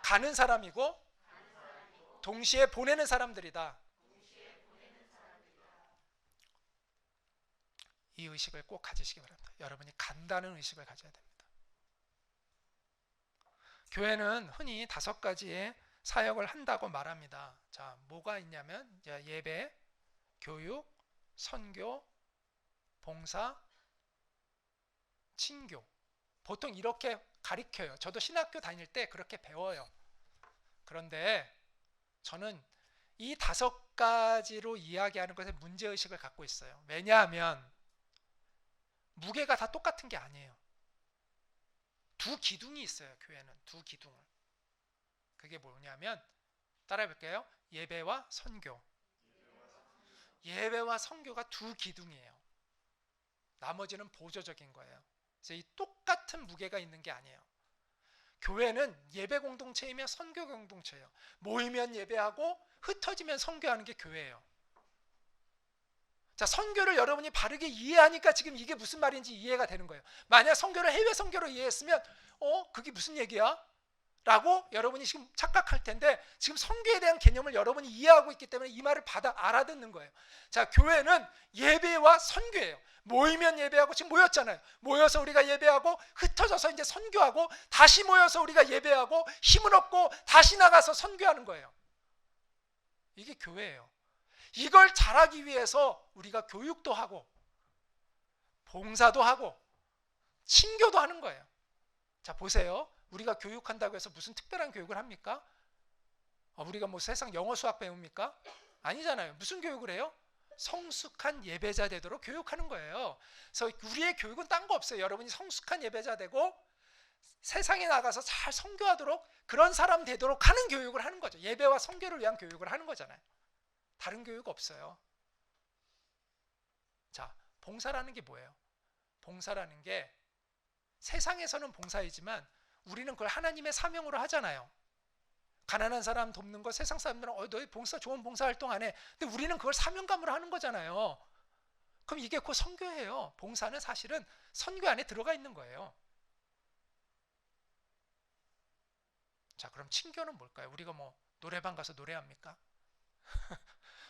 S1: 가는 사람이고 동시에 보내는 사람들이다. 이 의식을 꼭 가지시기 바랍니다. 여러분이 간다는 의식을 가져야 됩니다. 교회는 흔히 5가지의 사역을 한다고 말합니다. 자, 뭐가 있냐면 예배, 교육, 선교, 봉사, 친교. 보통 이렇게 가르쳐요. 저도 신학교 다닐 때 그렇게 배워요. 그런데 저는 이 5가지로 이야기하는 것에 문제의식을 갖고 있어요. 왜냐하면 무게가 다 똑같은 게 아니에요. 두 기둥이 있어요. 교회는 두 기둥을. 그게 뭐냐면 따라해볼게요. 예배와 선교. 예배와 선교가 두 기둥이에요. 나머지는 보조적인 거예요. 그래서 이 똑같은 무게가 있는 게 아니에요. 교회는 예배 공동체이며 선교 공동체예요. 모이면 예배하고 흩어지면 선교하는 게 교회예요. 자, 선교를 여러분이 바르게 이해하니까 지금 이게 무슨 말인지 이해가 되는 거예요. 만약 선교를 해외 선교로 이해했으면 그게 무슨 얘기야? 라고 여러분이 지금 착각할 텐데 지금 선교에 대한 개념을 여러분이 이해하고 있기 때문에 이 말을 알아듣는 거예요. 자, 교회는 예배와 선교예요. 모이면 예배하고 지금 모였잖아요. 모여서 우리가 예배하고 흩어져서 이제 선교하고 다시 모여서 우리가 예배하고 힘을 얻고 다시 나가서 선교하는 거예요. 이게 교회예요. 이걸 잘하기 위해서 우리가 교육도 하고 봉사도 하고 친교도 하는 거예요. 자, 보세요. 우리가 교육한다고 해서 무슨 특별한 교육을 합니까? 우리가 뭐 세상 영어 수학 배웁니까? 아니잖아요. 무슨 교육을 해요? 성숙한 예배자 되도록 교육하는 거예요. 그래서 우리의 교육은 딴 거 없어요. 여러분이 성숙한 예배자 되고 세상에 나가서 잘 선교하도록 그런 사람 되도록 하는 교육을 하는 거죠. 예배와 선교를 위한 교육을 하는 거잖아요. 다른 교육 없어요. 자, 봉사라는 게 뭐예요? 봉사라는 게 세상에서는 봉사이지만 우리는 그걸 하나님의 사명으로 하잖아요. 가난한 사람 돕는 거 세상 사람들은 너희 좋은 봉사 활동 안 해. 근데 우리는 그걸 사명감으로 하는 거잖아요. 그럼 이게 곧 선교예요. 봉사는 사실은 선교 안에 들어가 있는 거예요. 자, 그럼 친교는 뭘까요? 우리가 뭐 노래방 가서 노래합니까?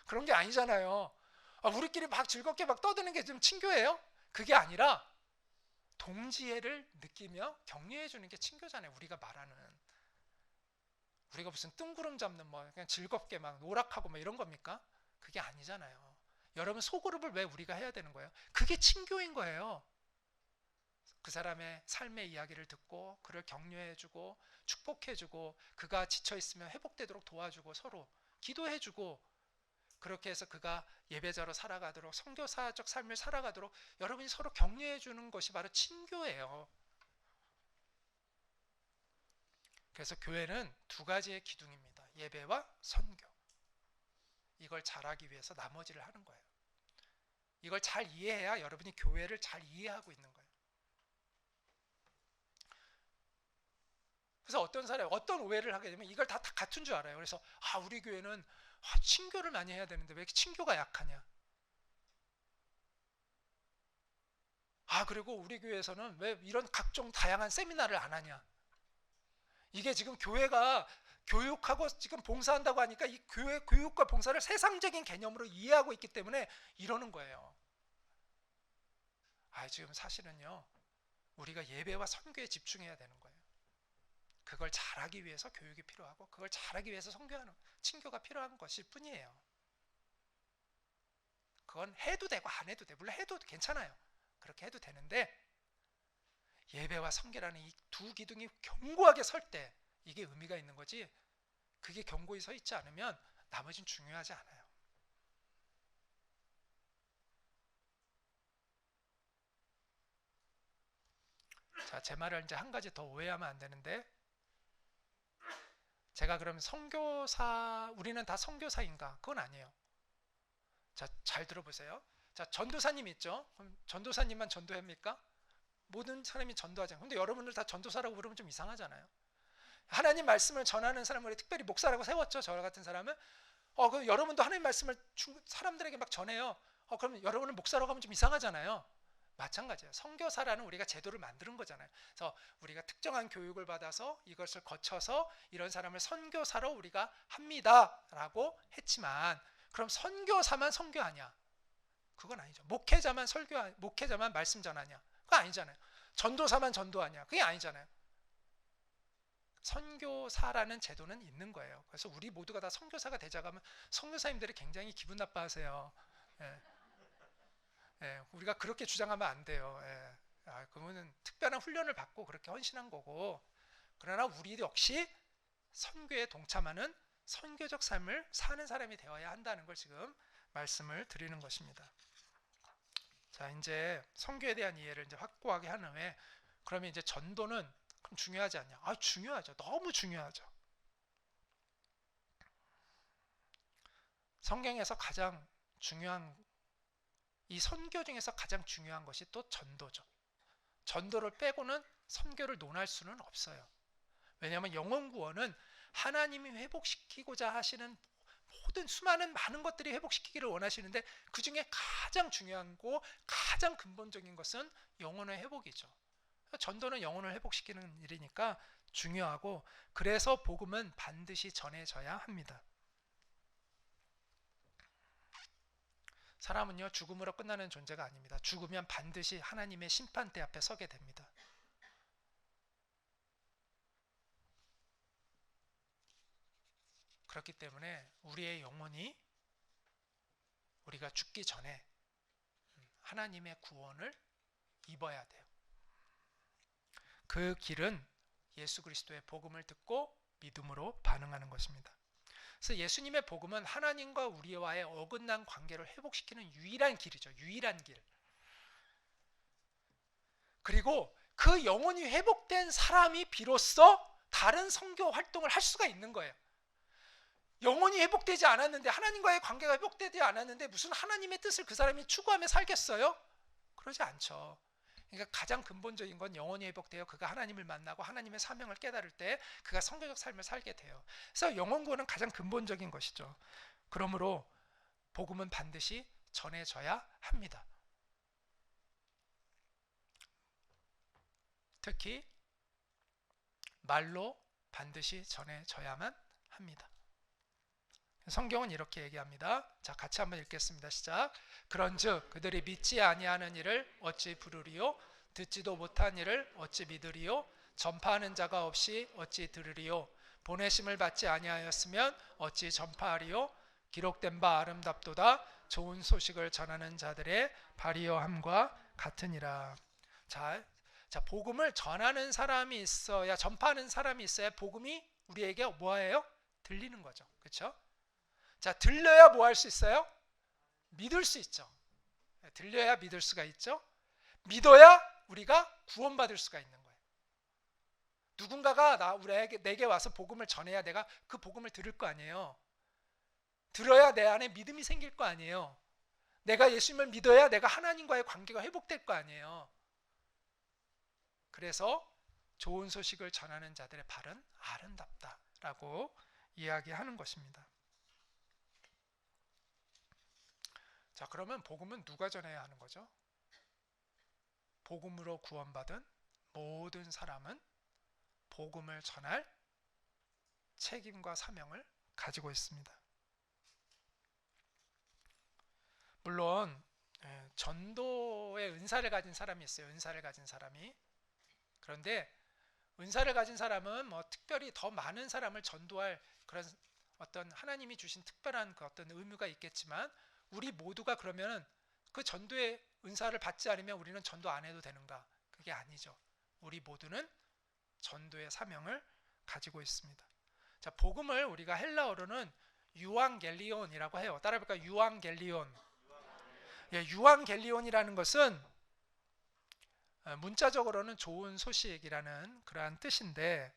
S1: 그런 게 아니잖아요. 우리끼리 막 즐겁게 막 떠드는 게 좀 친교예요? 그게 아니라 동지애를 느끼며 격려해 주는 게 친교잖아요. 우리가 말하는. 우리가 무슨 뜬구름 잡는 뭐 그냥 즐겁게 막 노락하고 뭐 이런 겁니까? 그게 아니잖아요. 여러분 소그룹을 왜 우리가 해야 되는 거예요? 그게 친교인 거예요. 그 사람의 삶의 이야기를 듣고 그를 격려해 주고 축복해 주고 그가 지쳐 있으면 회복되도록 도와주고 서로 기도해 주고 그렇게 해서 그가 예배자로 살아가도록 선교사적 삶을 살아가도록 여러분이 서로 격려해 주는 것이 바로 친교예요. 그래서 교회는 2가지의 기둥입니다. 예배와 선교. 이걸 잘하기 위해서 나머지를 하는 거예요. 이걸 잘 이해해야 여러분이 교회를 잘 이해하고 있는 거예요. 그래서 어떤 사람이 어떤 오해를 하게 되면 이걸 다 같은 줄 알아요. 그래서 우리 교회는 친교를 많이 해야 되는데 왜 이렇게 친교가 약하냐? 그리고 우리 교회에서는 왜 이런 각종 다양한 세미나를 안 하냐? 이게 지금 교회가 교육하고 지금 봉사한다고 하니까 이 교회 교육과 봉사를 세상적인 개념으로 이해하고 있기 때문에 이러는 거예요. 지금 사실은요, 우리가 예배와 선교에 집중해야 되는 거예요. 그걸 잘하기 위해서 교육이 필요하고 그걸 잘하기 위해서 선교하는 친교가 필요한 것일 뿐이에요. 그건 해도 되고 안 해도 돼. 물론 해도 괜찮아요. 그렇게 해도 되는데 예배와 선교라는 이 두 기둥이 견고하게 설 때 이게 의미가 있는 거지, 그게 견고히 서 있지 않으면 나머지는 중요하지 않아요. 자, 제 말을 이제 한 가지 더 오해하면 안 되는데, 제가 그러면 우리는 다 선교사인가? 그건 아니에요. 자, 잘 들어보세요. 자, 전도사님 있죠? 그럼 전도사님만 전도합니까? 모든 사람이 전도하잖아요. 근데 여러분들 다 전도사라고 부르면 좀 이상하잖아요. 하나님 말씀을 전하는 사람을 특별히 목사라고 세웠죠. 저 같은 사람은. 그럼 여러분도 하나님 말씀을 사람들에게 막 전해요. 그럼 여러분은 목사라고 하면 좀 이상하잖아요. 마찬가지예요. 선교사라는 우리가 제도를 만드는 거잖아요. 그래서 우리가 특정한 교육을 받아서 이것을 거쳐서 이런 사람을 선교사로 우리가 합니다라고 했지만, 그럼 선교사만 선교하냐? 그건 아니죠. 목회자만 말씀 전하냐? 그건 아니잖아요. 전도사만 전도하냐? 그게 아니잖아요. 선교사라는 제도는 있는 거예요. 그래서 우리 모두가 다 선교사가 되자가면 선교사님들이 굉장히 기분 나빠하세요. 우리가 그렇게 주장하면 안 돼요. 그거는 특별한 훈련을 받고 그렇게 헌신한 거고, 그러나 우리 역시 선교에 동참하는 선교적 삶을 사는 사람이 되어야 한다는 걸 지금 말씀을 드리는 것입니다. 자, 이제 선교에 대한 이해를 이제 확고하게 한 후에, 그러면 이제 전도는 그럼 중요하지 않냐? 중요하죠. 너무 중요하죠. 성경에서 가장 중요한, 이 선교 중에서 가장 중요한 것이 또 전도죠. 전도를 빼고는 선교를 논할 수는 없어요. 왜냐하면 영혼 구원은 하나님이 회복시키고자 하시는 모든 많은 것들이 회복시키기를 원하시는데, 그 중에 가장 중요한 거, 가장 근본적인 것은 영혼의 회복이죠. 전도는 영혼을 회복시키는 일이니까 중요하고, 그래서 복음은 반드시 전해져야 합니다. 사람은요, 죽음으로 끝나는 존재가 아닙니다. 죽으면 반드시 하나님의 심판대 앞에 서게 됩니다. 그렇기 때문에 우리의 영혼이 우리가 죽기 전에 하나님의 구원을 입어야 돼요. 그 길은 예수 그리스도의 복음을 듣고 믿음으로 반응하는 것입니다. 그래서 예수님의 복음은 하나님과 우리와의 어긋난 관계를 회복시키는 유일한 길이죠. 유일한 길. 그리고 그 영혼이 회복된 사람이 비로소 다른 선교 활동을 할 수가 있는 거예요. 영혼이 회복되지 않았는데, 하나님과의 관계가 회복되지 않았는데 무슨 하나님의 뜻을 그 사람이 추구하며 살겠어요? 그러지 않죠. 그러니까 가장 근본적인 건 영혼이 회복되어 그가 하나님을 만나고 하나님의 사명을 깨달을 때 그가 선교적 삶을 살게 돼요. 그래서 영혼 구원은 가장 근본적인 것이죠. 그러므로 복음은 반드시 전해져야 합니다. 특히 말로 반드시 전해져야만 합니다. 성경은 이렇게 얘기합니다. 자, 같이 한번 읽겠습니다. 시작. 그런즉 그들이 믿지 아니하는 이를 어찌 부르리요? 듣지도 못한 이를 어찌 믿으리요? 전파하는 자가 없이 어찌 들으리요? 보내심을 받지 아니하였으면 어찌 전파하리요? 기록된 바 아름답도다. 좋은 소식을 전하는 자들의 발이여함과 같으니라. 자, 복음을 전하는 사람이 있어야, 전파하는 사람이 있어야 복음이 우리에게 뭐예요? 들리는 거죠. 그렇죠? 자, 들려야 뭐 할 수 있어요? 믿을 수 있죠. 들려야 믿을 수가 있죠. 믿어야 우리가 구원받을 수가 있는 거예요. 누군가가 내게 와서 복음을 전해야 내가 그 복음을 들을 거 아니에요. 들어야 내 안에 믿음이 생길 거 아니에요. 내가 예수님을 믿어야 내가 하나님과의 관계가 회복될 거 아니에요. 그래서 좋은 소식을 전하는 자들의 발은 아름답다라고 이야기하는 것입니다. 자, 그러면 복음은 누가 전해야 하는 거죠? 복음으로 구원받은 모든 사람은 복음을 전할 책임과 사명을 가지고 있습니다. 물론 전도의 은사를 가진 사람이 있어요. 은사를 가진 사람이. 그런데 은사를 가진 사람은 뭐 특별히 더 많은 사람을 전도할 그런 어떤 하나님이 주신 특별한 그 어떤 의무가 있겠지만, 우리 모두가 그러면 그 전도의 은사를 받지 않으면 우리는 전도 안 해도 되는가? 그게 아니죠. 우리 모두는 전도의 사명을 가지고 있습니다. 자, 복음을 우리가 헬라어로는 유앙겔리온이라고 해요. 따라해볼까요? 유앙겔리온. 예, 유앙겔리온이라는 것은 문자적으로는 좋은 소식이라는 그러한 뜻인데,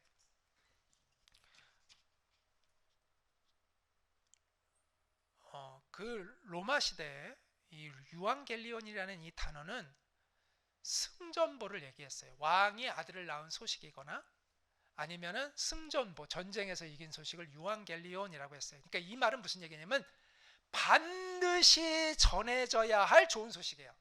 S1: 그 로마 시대에 이 유앙겔리온이라는 이 단어는 승전보를 얘기했어요. 왕이 아들을 낳은 소식이거나 아니면은 승전보, 전쟁에서 이긴 소식을 유앙겔리온이라고 했어요. 그러니까 이 말은 무슨 얘기냐면 반드시 전해져야 할 좋은 소식이에요.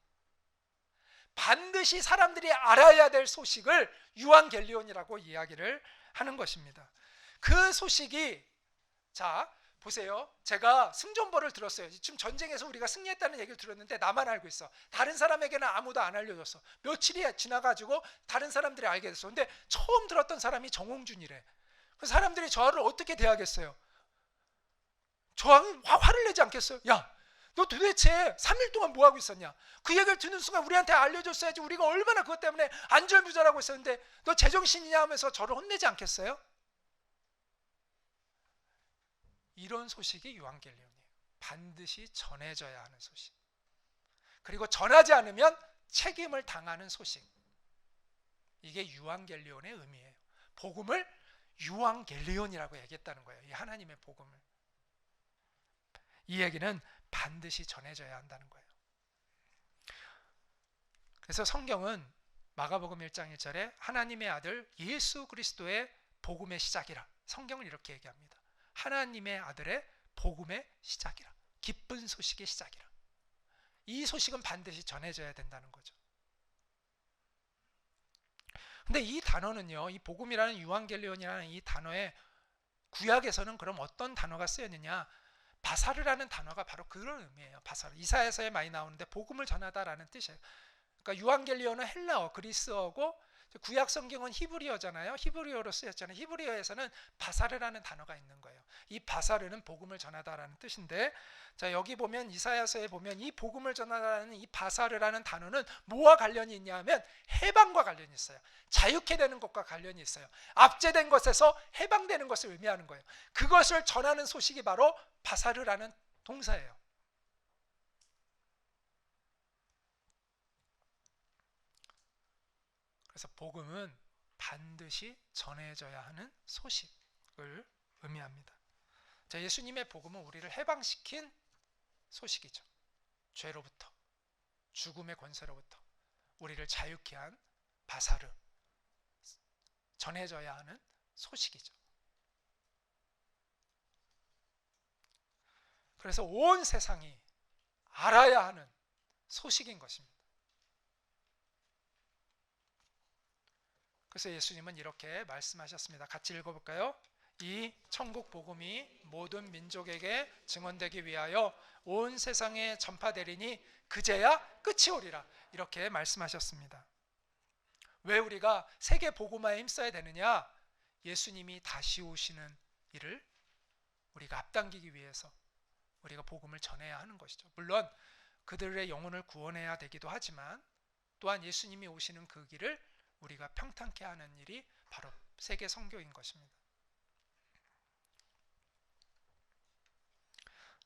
S1: 반드시 사람들이 알아야 될 소식을 유앙겔리온이라고 이야기를 하는 것입니다. 그 소식이, 자 보세요. 제가 승전보를 들었어요. 지금 전쟁에서 우리가 승리했다는 얘기를 들었는데 나만 알고 있어. 다른 사람에게는 아무도 안 알려줬어. 며칠이 지나가지고 다른 사람들이 알게 됐어. 근데 처음 들었던 사람이 정홍준이래. 그 사람들이 저를 어떻게 대하겠어요? 저는 화를 내지 않겠어요? 야, 너 도대체 3일 동안 뭐 하고 있었냐? 그 얘기를 듣는 순간 우리한테 알려줬어야지. 우리가 얼마나 그것 때문에 안절부절하고 있었는데 너 제정신이냐 하면서 저를 혼내지 않겠어요? 이런 소식이 유앙겔리온이에요. 반드시 전해져야 하는 소식. 그리고 전하지 않으면 책임을 당하는 소식. 이게 유앙겔리온의 의미예요. 복음을 유앙겔리온이라고 얘기했다는 거예요. 이 하나님의 복음을. 이 얘기는 반드시 전해져야 한다는 거예요. 그래서 성경은 마가복음 1장 1절에 하나님의 아들 예수 그리스도의 복음의 시작이라, 성경은 이렇게 얘기합니다. 하나님의 아들의 복음의 시작이라, 기쁜 소식의 시작이라. 이 소식은 반드시 전해져야 된다는 거죠. 근데 이 단어는요, 이 복음이라는 유앙겔리온이라는 이 단어에 구약에서는 그럼 어떤 단어가 쓰였느냐? 바사르라는 단어가 바로 그런 의미예요. 바사르. 이사야서에 많이 나오는데 복음을 전하다라는 뜻이에요. 그러니까 유앙겔리온은 헬라어, 그리스어고, 구약 성경은 히브리어잖아요. 히브리어로 쓰였잖아요. 히브리어에서는 바사르라는 단어가 있는 거예요. 이 바사르는 복음을 전하다라는 뜻인데, 자 여기 보면 이사야서에 보면 이 복음을 전하다라는 이 바사르라는 단어는 뭐와 관련이 있냐 하면 해방과 관련이 있어요. 자유케 되는 것과 관련이 있어요. 압제된 것에서 해방되는 것을 의미하는 거예요. 그것을 전하는 소식이 바로 바사르라는 동사예요. 그래서 복음은 반드시 전해져야 하는 소식을 의미합니다. 자, 예수님의 복음은 우리를 해방시킨 소식이죠. 죄로부터, 죽음의 권세로부터 우리를 자유케 한 바사르, 전해져야 하는 소식이죠. 그래서 온 세상이 알아야 하는 소식인 것입니다. 그래서 예수님은 이렇게 말씀하셨습니다. 같이 읽어볼까요? 이 천국 복음이 모든 민족에게 증언되기 위하여 온 세상에 전파되리니 그제야 끝이 오리라. 이렇게 말씀하셨습니다. 왜 우리가 세계 복음화에 힘써야 되느냐? 예수님이 다시 오시는 일을 우리가 앞당기기 위해서 우리가 복음을 전해야 하는 것이죠. 물론 그들의 영혼을 구원해야 되기도 하지만 또한 예수님이 오시는 그 길을 우리가 평탄케 하는 일이 바로 세계 선교인 것입니다.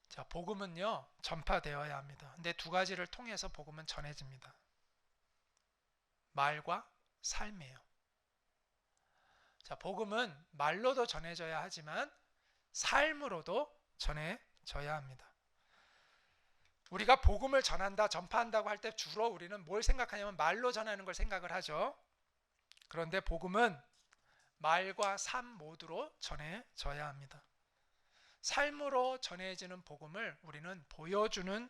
S1: 자, 복음은요 전파되어야 합니다. 근데 두 가지를 통해서 복음은 전해집니다. 말과 삶이에요. 자, 복음은 말로도 전해져야 하지만 삶으로도 전해져야 합니다. 우리가 복음을 전한다, 전파한다고 할 때 주로 우리는 뭘 생각하냐면 말로 전하는 걸 생각을 하죠. 그런데 복음은 말과 삶 모두로 전해져야 합니다. 삶으로 전해지는 복음을 우리는 보여주는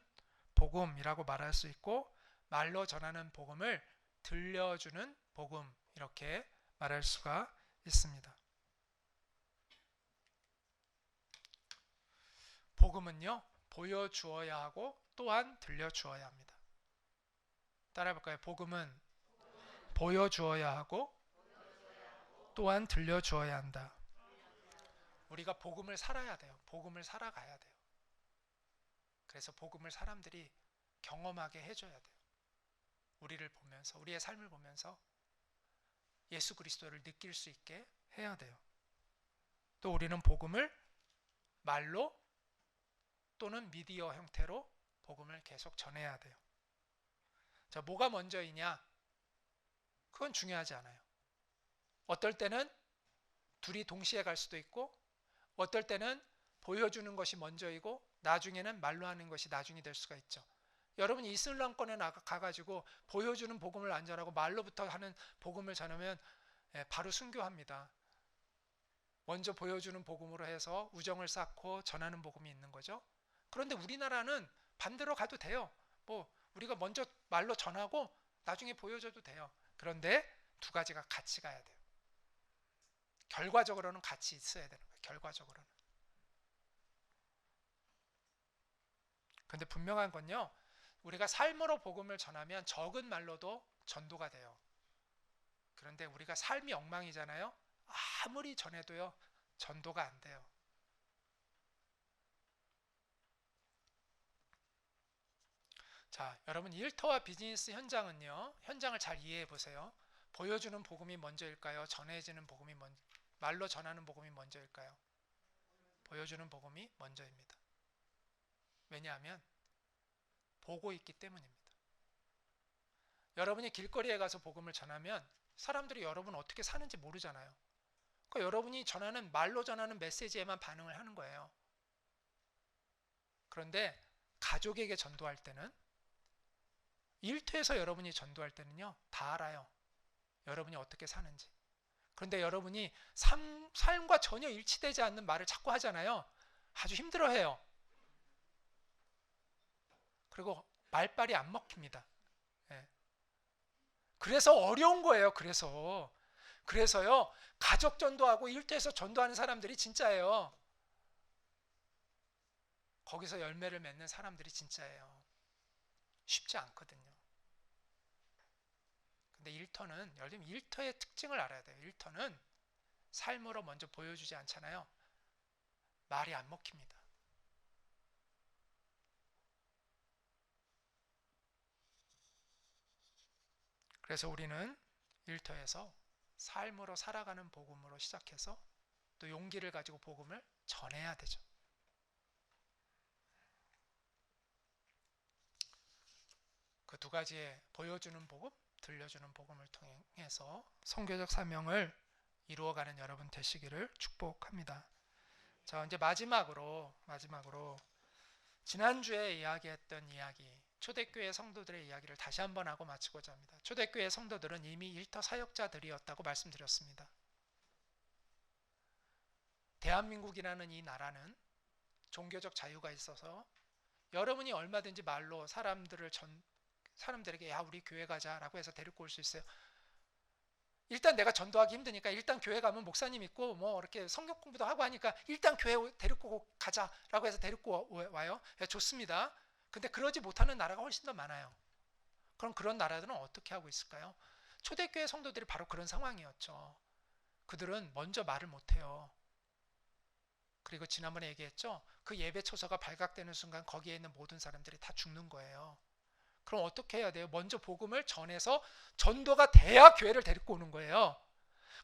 S1: 복음이라고 말할 수 있고, 말로 전하는 복음을 들려주는 복음, 이렇게 말할 수가 있습니다. 복음은요, 보여주어야 하고 또한 들려주어야 합니다. 따라해볼까요? 복음은 보여주어야 하고 또한 들려주어야 한다. 우리가 복음을 살아야 돼요. 복음을 살아가야 돼요. 그래서 복음을 사람들이 경험하게 해줘야 돼요. 우리를 보면서, 우리의 삶을 보면서 예수 그리스도를 느낄 수 있게 해야 돼요. 또 우리는 복음을 말로 또는 미디어 형태로 복음을 계속 전해야 돼요. 자, 뭐가 먼저이냐? 그건 중요하지 않아요. 어떨 때는 둘이 동시에 갈 수도 있고, 어떨 때는 보여주는 것이 먼저이고 나중에는 말로 하는 것이 나중이 될 수가 있죠. 여러분이 이슬람권에 가가지고 보여주는 복음을 안 전하고 말로부터 하는 복음을 전하면 바로 순교합니다. 먼저 보여주는 복음으로 해서 우정을 쌓고 전하는 복음이 있는 거죠. 그런데 우리나라는 반대로 가도 돼요. 뭐 우리가 먼저 말로 전하고 나중에 보여줘도 돼요. 그런데 두 가지가 같이 가야 돼요. 결과적으로는 같이 있어야 되는 거예요. 결과적으로는. 근데 분명한 건요, 우리가 삶으로 복음을 전하면 적은 말로도 전도가 돼요. 그런데 우리가 삶이 엉망이잖아요. 아무리 전해도요, 전도가 안 돼요. 자, 여러분, 일터와 비즈니스 현장은요, 현장을 잘 이해해 보세요. 보여주는 복음이 먼저일까요? 전해지는 복음이 말로 전하는 복음이 먼저일까요? 보여주는 복음이 먼저입니다. 왜냐하면 보고 있기 때문입니다. 여러분이 길거리에 가서 복음을 전하면 사람들이 여러분 어떻게 사는지 모르잖아요. 그러니까 여러분이 전하는, 말로 전하는 메시지에만 반응을 하는 거예요. 그런데 가족에게 전도할 때는, 일터에서 여러분이 전도할 때는요, 다 알아요. 여러분이 어떻게 사는지. 그런데 여러분이 삶과 전혀 일치되지 않는 말을 자꾸 하잖아요. 아주 힘들어해요. 그리고 말빨이 안 먹힙니다. 예. 그래서 어려운 거예요. 그래서요, 가족 전도하고 일터에서 전도하는 사람들이 진짜예요. 거기서 열매를 맺는 사람들이 진짜예요. 쉽지 않거든요. 근데 일터의 특징을 알아야 돼요. 일터는 삶으로 먼저 보여주지 않잖아요. 말이 안 먹힙니다. 그래서 우리는 일터에서 삶으로 살아가는 복음으로 시작해서 또 용기를 가지고 복음을 전해야 되죠. 그 두 가지의 보여주는 복음, 들려주는 복음을 통해서 선교적 사명을 이루어가는 여러분 되시기를 축복합니다. 자, 이제 마지막으로 지난주에 이야기했던 이야기, 초대교회 성도들의 이야기를 다시 한번 하고 마치고자 합니다. 초대교회 성도들은 이미 일터 사역자들이었다고 말씀드렸습니다. 대한민국이라는 이 나라는 종교적 자유가 있어서 여러분이 얼마든지 말로 사람들에게 야, 우리 교회 가자라고 해서 데리고 올 수 있어요. 일단 내가 전도하기 힘드니까 일단 교회 가면 목사님 있고 뭐 이렇게 성경 공부도 하고 하니까 일단 교회 데리고 가자라고 해서 데리고 와요. 좋습니다. 근데 그러지 못하는 나라가 훨씬 더 많아요. 그럼 그런 나라들은 어떻게 하고 있을까요? 초대교회 성도들이 바로 그런 상황이었죠. 그들은 먼저 말을 못해요. 그리고 지난번에 얘기했죠. 그 예배 초서가 발각되는 순간 거기에 있는 모든 사람들이 다 죽는 거예요. 그럼 어떻게 해야 돼요? 먼저 복음을 전해서 전도가 돼야 교회를 데리고 오는 거예요.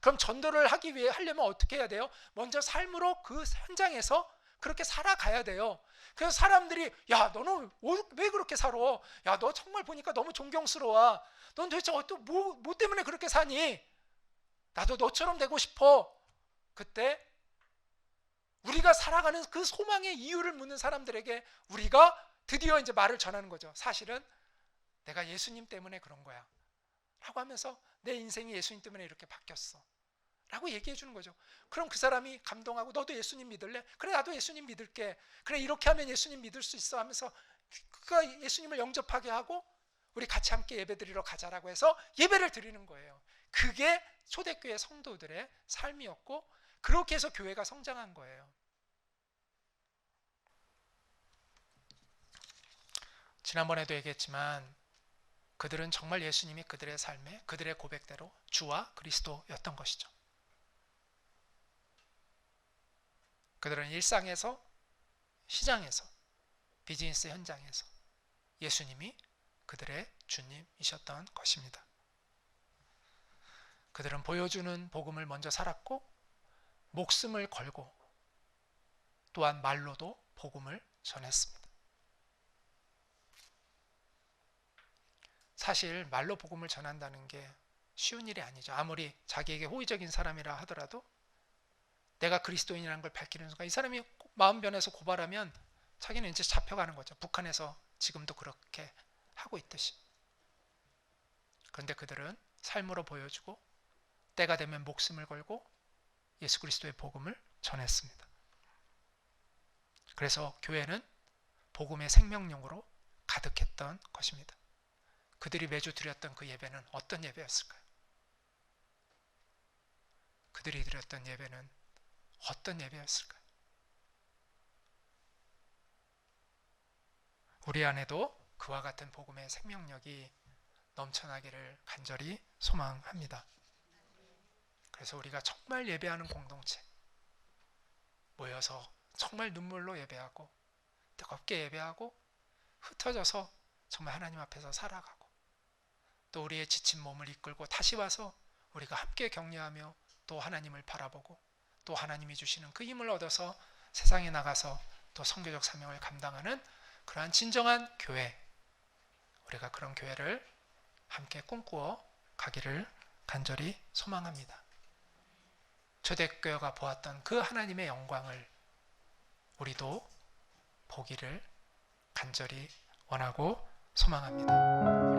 S1: 그럼 전도를 하려면 어떻게 해야 돼요? 먼저 삶으로 그 현장에서 그렇게 살아가야 돼요. 그래서 사람들이 야, 너는 왜 그렇게 살아? 야, 너 정말 보니까 너무 존경스러워. 넌 도대체 뭐 때문에 그렇게 사니? 나도 너처럼 되고 싶어. 그때 우리가 살아가는 그 소망의 이유를 묻는 사람들에게 우리가 드디어 이제 말을 전하는 거죠. 사실은 내가 예수님 때문에 그런 거야 라고 하면서 내 인생이 예수님 때문에 이렇게 바뀌었어 라고 얘기해 주는 거죠. 그럼 그 사람이 감동하고 너도 예수님 믿을래? 그래, 나도 예수님 믿을게. 그래, 이렇게 하면 예수님 믿을 수 있어 하면서 그가 예수님을 영접하게 하고 우리 같이 함께 예배드리러 가자라고 해서 예배를 드리는 거예요. 그게 초대교회 성도들의 삶이었고 그렇게 해서 교회가 성장한 거예요. 지난번에도 얘기했지만 그들은 정말 예수님이 그들의 삶에 그들의 고백대로 주와 그리스도였던 것이죠. 그들은 일상에서, 시장에서, 비즈니스 현장에서 예수님이 그들의 주님이셨던 것입니다. 그들은 보여주는 복음을 먼저 살았고 목숨을 걸고 또한 말로도 복음을 전했습니다. 사실 말로 복음을 전한다는 게 쉬운 일이 아니죠. 아무리 자기에게 호의적인 사람이라 하더라도 내가 그리스도인이라는 걸 밝히는 순간 이 사람이 마음 변해서 고발하면 자기는 이제 잡혀가는 거죠. 북한에서 지금도 그렇게 하고 있듯이. 그런데 그들은 삶으로 보여주고 때가 되면 목숨을 걸고 예수 그리스도의 복음을 전했습니다. 그래서 교회는 복음의 생명력으로 가득했던 것입니다. 그들이 매주 드렸던 그 예배는 어떤 예배였을까요? 그들이 드렸던 예배는 어떤 예배였을까요? 우리 안에도 그와 같은 복음의 생명력이 넘쳐나기를 간절히 소망합니다. 그래서 우리가 정말 예배하는 공동체, 모여서 정말 눈물로 예배하고 뜨겁게 예배하고 흩어져서 정말 하나님 앞에서 살아가고 또 우리의 지친 몸을 이끌고 다시 와서 우리가 함께 격려하며 또 하나님을 바라보고 또 하나님이 주시는 그 힘을 얻어서 세상에 나가서 또 선교적 사명을 감당하는 그러한 진정한 교회, 우리가 그런 교회를 함께 꿈꾸어 가기를 간절히 소망합니다. 초대교회가 보았던 그 하나님의 영광을 우리도 보기를 간절히 원하고 소망합니다.